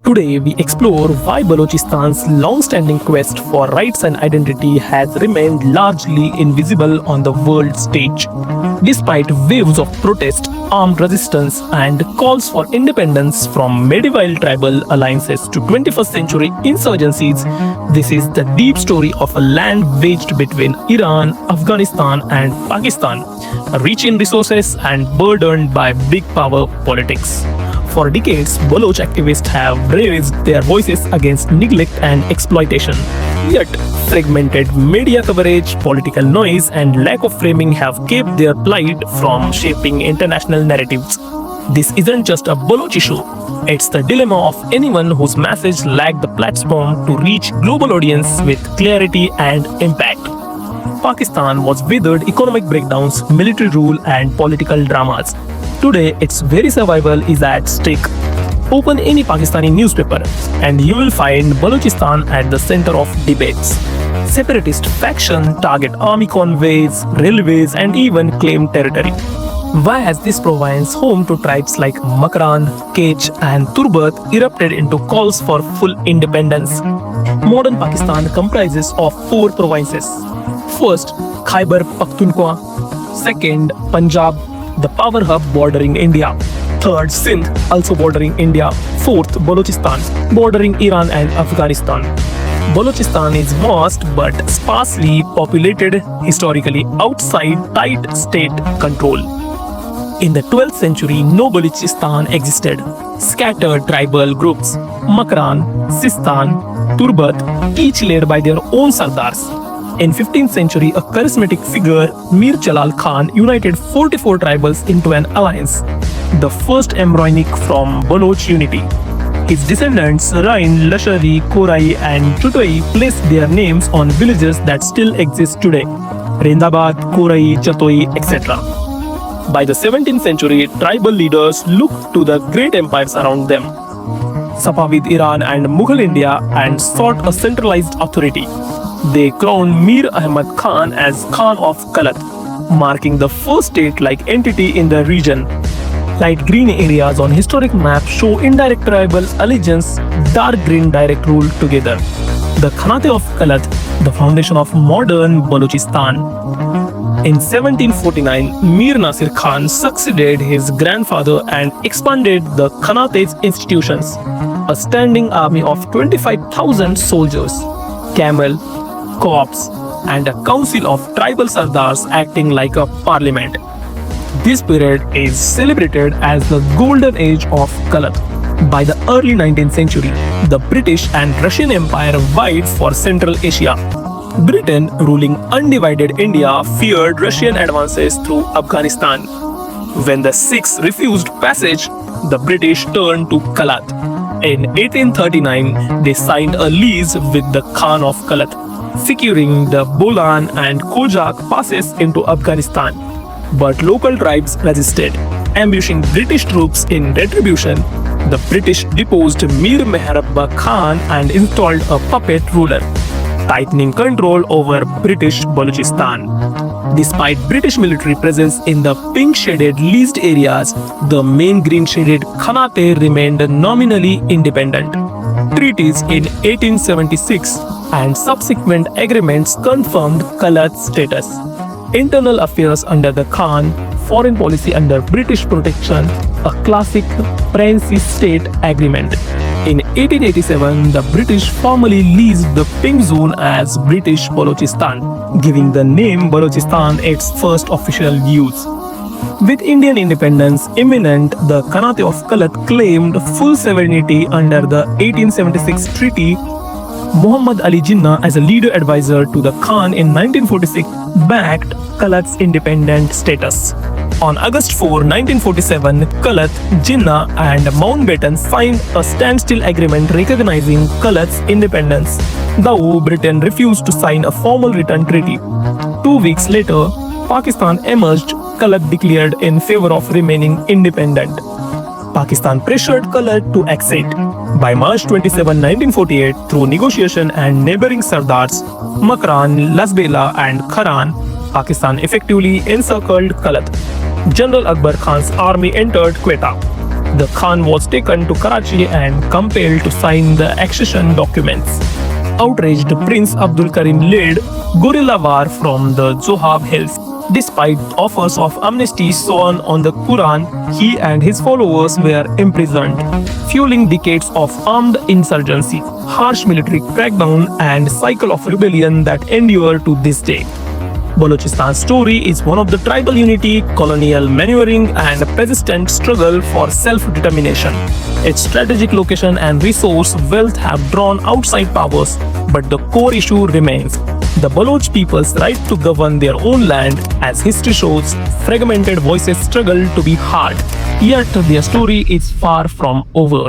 Today, we explore why Balochistan's long-standing quest for rights and identity has remained largely invisible on the world stage. Despite waves of protest, armed resistance, and calls for independence from medieval tribal alliances to 21st century insurgencies, this is the deep story of a land waged between Iran, Afghanistan, and Pakistan, rich in resources and burdened by big power politics. For decades, Baloch activists have raised their voices against neglect and exploitation. Yet, fragmented media coverage, political noise, and lack of framing have kept their plight from shaping international narratives. This isn't just a Baloch issue, it's the dilemma of anyone whose message lacked the platform to reach global audience with clarity and impact. Pakistan was withered economic breakdowns, military rule, and political dramas. Today, its very survival is at stake. Open any Pakistani newspaper and you will find Balochistan at the center of debates. Separatist factions target army convoys, railways, and even claim territory. Why has this province, home to tribes like Makran, Kech, and Turbat, erupted into calls for full independence? Modern Pakistan comprises of 4 provinces. First, Khyber Pakhtunkhwa. Second, Punjab, the power hub bordering India. Third, Sindh, also bordering India. Fourth, Balochistan, bordering Iran and Afghanistan. Balochistan is vast but sparsely populated, historically outside tight state control. In the 12th century, no Balochistan existed. Scattered tribal groups, Makran, Sistan, Turbat, each led by their own sardars. In 15th century, a charismatic figure, Mir Jalal Khan, united 44 tribals into an alliance, the first embryonic from Baloch unity. His descendants, Rain, Lashari, Korai, and Chutoi, placed their names on villages that still exist today: Rendabad, Korai, Chatoi, etc. By the 17th century, tribal leaders looked to the great empires around them, Safavid Iran and Mughal India, and sought a centralized authority. They crowned Mir Ahmad Khan as Khan of Kalat, marking the first state-like entity in the region. Light green areas on historic maps show indirect tribal allegiance, dark green direct rule together. The Khanate of Kalat, the foundation of modern Balochistan. In 1749, Mir Nasir Khan succeeded his grandfather and expanded the Khanate's institutions, a standing army of 25,000 soldiers, camel, corps, and a council of tribal sardars acting like a parliament. This period is celebrated as the golden age of Kalat. By the early 19th century, the British and Russian Empire vied for Central Asia. Britain, ruling undivided India, feared Russian advances through Afghanistan. When the Sikhs refused passage, the British turned to Kalat. In 1839, they signed a lease with the Khan of Kalat, securing the Bolan and Kojak passes into Afghanistan. But local tribes resisted. Ambushing British troops in retribution, the British deposed Mir Mehrabba Khan and installed a puppet ruler, tightening control over British Balochistan. Despite British military presence in the pink-shaded leased areas, the main green-shaded Khanate remained nominally independent. Treaties in 1876 and subsequent agreements confirmed Kalat's status. Internal affairs under the Khan, foreign policy under British protection, a classic Prince State agreement. In 1887, the British formally leased the pink zone as British Balochistan, giving the name Balochistan its first official use. With Indian independence imminent, the Khanate of Kalat claimed full sovereignty under the 1876 treaty. Muhammad Ali Jinnah, as a leader advisor to the Khan in 1946, backed Kalat's independent status. On August 4, 1947, Kalat, Jinnah, and Mountbatten signed a standstill agreement recognizing Kalat's independence, though Britain refused to sign a formal written treaty. 2 weeks later, Pakistan emerged. Kalat declared in favor of remaining independent. Pakistan pressured Kalat to accede. By March 27, 1948, through negotiation and neighboring sardars, Makran, Lasbela, and Kharan, Pakistan effectively encircled Kalat. General Akbar Khan's army entered Quetta. The Khan was taken to Karachi and compelled to sign the accession documents. Outraged, Prince Abdul Karim led guerrilla war from the Zohab Hills. Despite offers of amnesty shown on the Quran, he and his followers were imprisoned, fueling decades of armed insurgency, harsh military crackdown, and cycle of rebellion that endure to this day. Balochistan's story is one of the tribal unity, colonial maneuvering, and persistent struggle for self-determination. Its strategic location and resource wealth have drawn outside powers, but the core issue remains: the Baloch people's right to govern their own land. As history shows, fragmented voices struggle to be heard, yet their story is far from over.